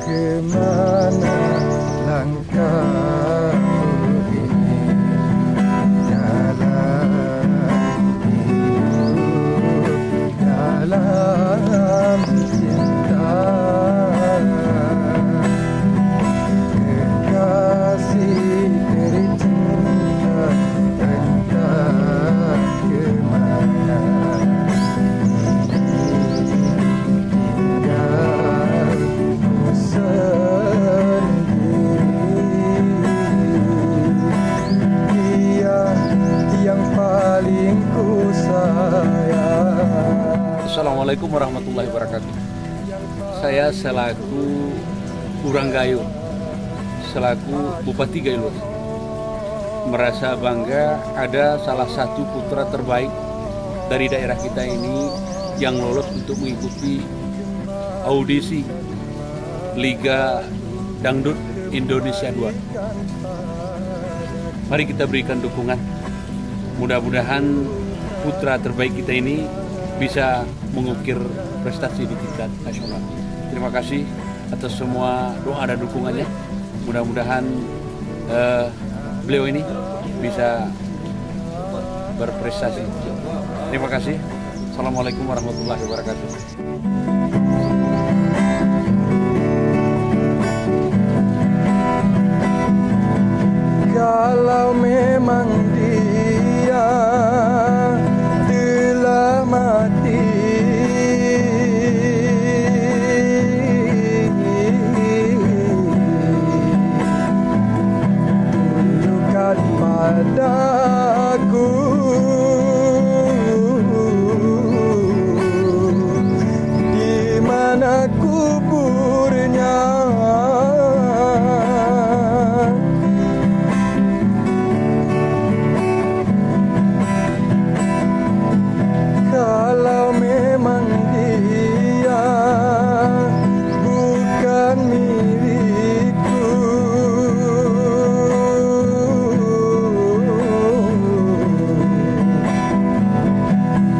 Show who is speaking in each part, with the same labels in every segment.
Speaker 1: Kemana langkahmu ini, jalan hidup dalam cinta. Kekasih tercinta, entah kemana tinggalmu sendiri. Dia yang paling ku sayang.
Speaker 2: Assalamualaikum warahmatullahi wabarakatuh. Saya selaku Urang Gayo, selaku Bupati Gayo, merasa bangga ada salah satu putra terbaik dari daerah kita ini yang lolos untuk mengikuti audisi Liga Dangdut Indonesia 2. Mari kita berikan dukungan. Mudah-mudahan putra terbaik kita ini bisa mengukir prestasi di tingkat nasional. Terima kasih atas semua doa dan dukungannya. Mudah-mudahan beliau ini bisa berprestasi. Terima kasih. Assalamualaikum warahmatullahi wabarakatuh.
Speaker 1: Kalau memang dia telah mati, tunjukkan padaku di mana kuburnya. Kalau memang dia bukan milikku,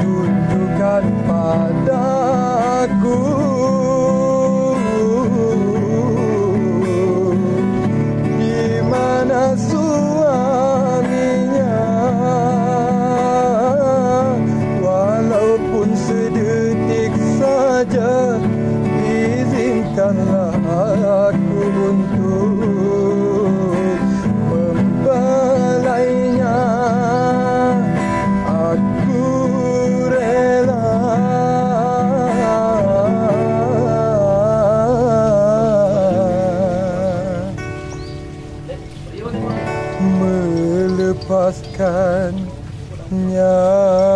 Speaker 1: tunjukkan padaku di mana suaminya. Walaupun sedetik saja, izinkanlah aku untuk membelainya. Aku rela melepaskan nyawa.